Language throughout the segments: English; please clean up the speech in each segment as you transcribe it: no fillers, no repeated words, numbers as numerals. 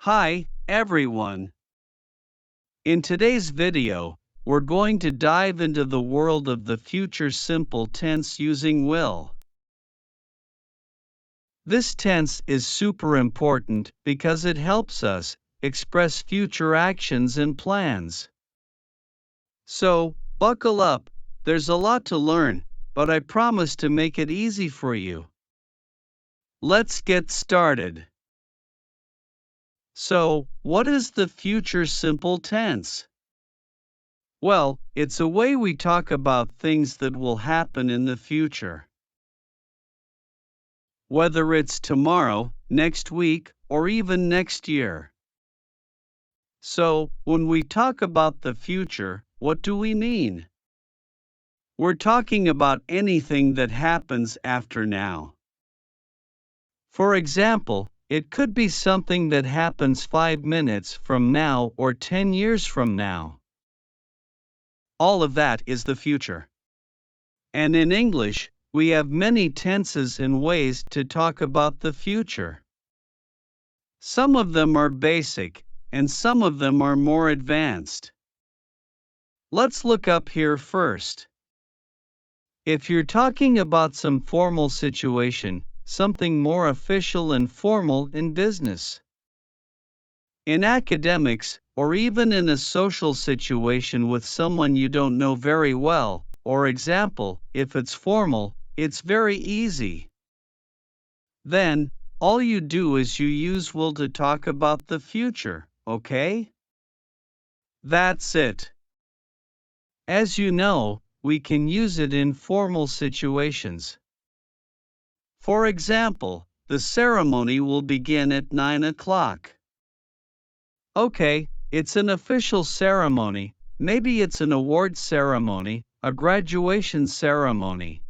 Hi, everyone. In today's video, we're going to dive into the world of the future simple tense using will. This tense is super important because it helps us express future actions and plans. So, buckle up, there's a lot to learn, but I promise to make it easy for you. Let's get started. So, what is the future simple tense? Well, it's a way we talk about things that will happen in the future. Whether it's tomorrow, next week, or even next year. So, when we talk about the future, what do we mean? We're talking about anything that happens after now. For example, it could be something that happens 5 minutes from now or 10 years from now. All of that is the future. And in English, we have many tenses and ways to talk about the future. Some of them are basic, and some of them are more advanced. Let's look up here first. If you're talking about some formal situation, something more official and formal in business. In academics, or even in a social situation with someone you don't know very well, for example, if it's formal, it's very easy. Then, all you do is you use will to talk about the future, okay? That's it. As you know, we can use it in formal situations. For example, the ceremony will begin at 9 o'clock. Okay, it's an official ceremony, maybe it's an award ceremony, a graduation ceremony.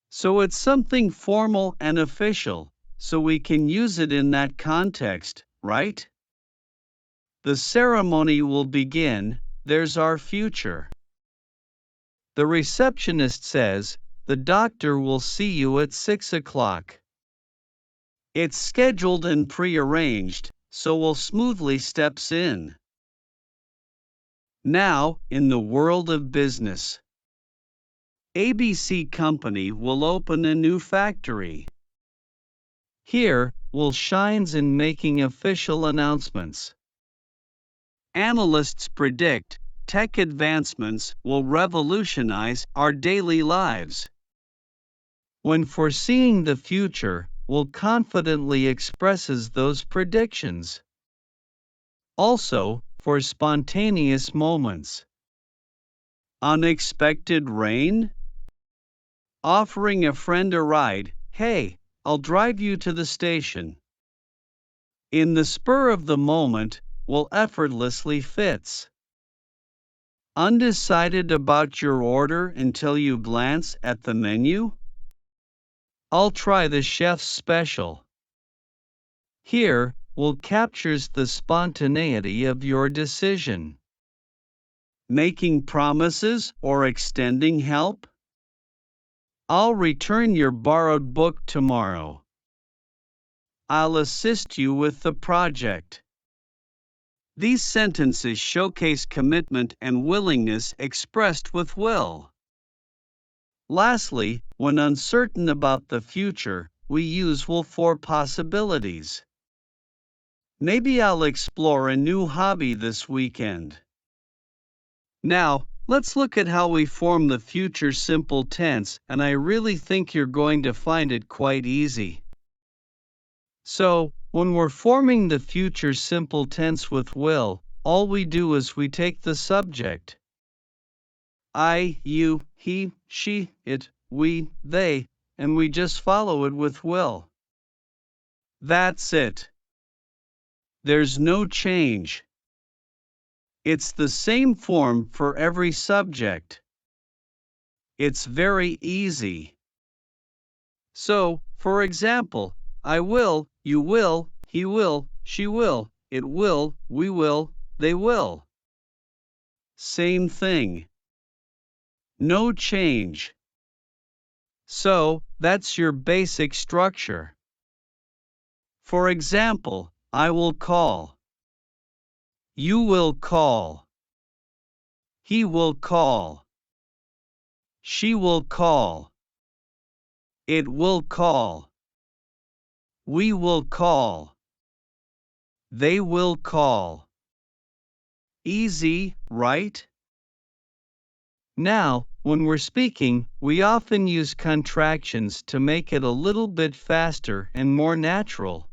So it's something formal and official, so we can use it in that context, right? The ceremony will begin, there's our future. The receptionist says, the doctor will see you at 6 o'clock. It's scheduled and pre-arranged, so Will smoothly steps in. Now, in the world of business. ABC Company will open a new factory. Here, Will shines in making official announcements. Analysts predict tech advancements will revolutionize our daily lives. When foreseeing the future, Will confidently expresses those predictions. Also, for spontaneous moments. Unexpected rain? Offering a friend a ride, hey, I'll drive you to the station. In the spur of the moment, Will effortlessly fits. Undecided about your order until you glance at the menu? I'll try the chef's special. Here, Will captures the spontaneity of your decision. Making promises or extending help? I'll return your borrowed book tomorrow. I'll assist you with the project. These sentences showcase commitment and willingness expressed with will. Lastly, when uncertain about the future, we use will for possibilities. Maybe I'll explore a new hobby this weekend. Now, let's look at how we form the future simple tense, and I really think you're going to find it quite easy. So, when we're forming the future simple tense with will, all we do is we take the subject. I, you, he, she, it, we, they, and we just follow it with will. That's it. There's no change. It's the same form for every subject. It's very easy. So, for example, I will, you will, he will, she will, it will, we will, they will. Same thing. No change. So, that's your basic structure. For example, I will call. You will call. He will call. She will call. It will call. We will call. They will call. Easy, right? Now, when we're speaking, we often use contractions to make it a little bit faster and more natural.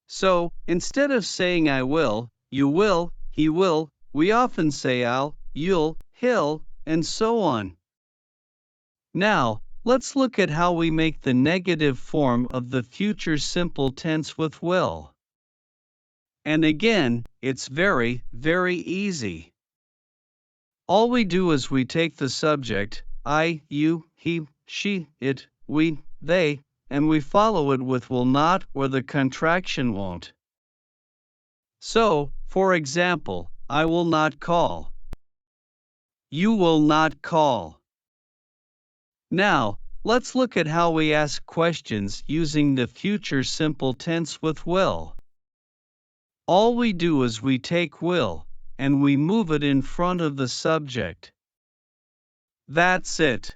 So, instead of saying I will, you will, he will, we often say I'll, you'll, he'll, and so on. Now, let's look at how we make the negative form of the future simple tense with will. And again, it's very, very easy. All we do is we take the subject, I, you, he, she, it, we, they, and we follow it with will not or the contraction won't. So, for example, I will not call. You will not call. Now, let's look at how we ask questions using the future simple tense with will. All we do is we take will, and we move it in front of the subject. That's it.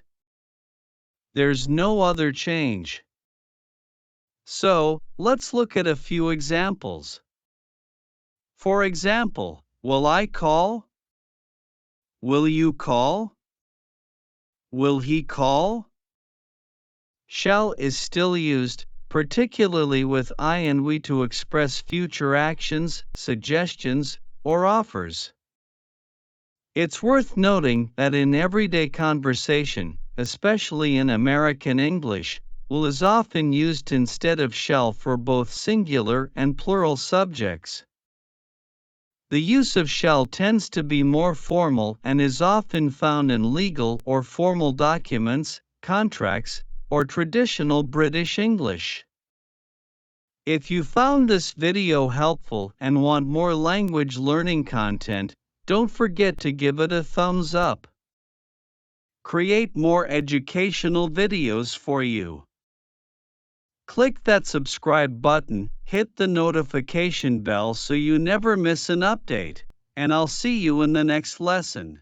There's no other change. So, let's look at a few examples. For example, will I call? Will you call? Will he call? Shall is still used, particularly with I and we, to express future actions, suggestions, or offers. It's worth noting that in everyday conversation, especially in American English, will is often used instead of shall for both singular and plural subjects. The use of shall tends to be more formal and is often found in legal or formal documents, contracts, or traditional British English. If you found this video helpful and want more language learning content, don't forget to give it a thumbs up. Create more educational videos for you. Click that subscribe button, hit the notification bell so you never miss an update, and I'll see you in the next lesson.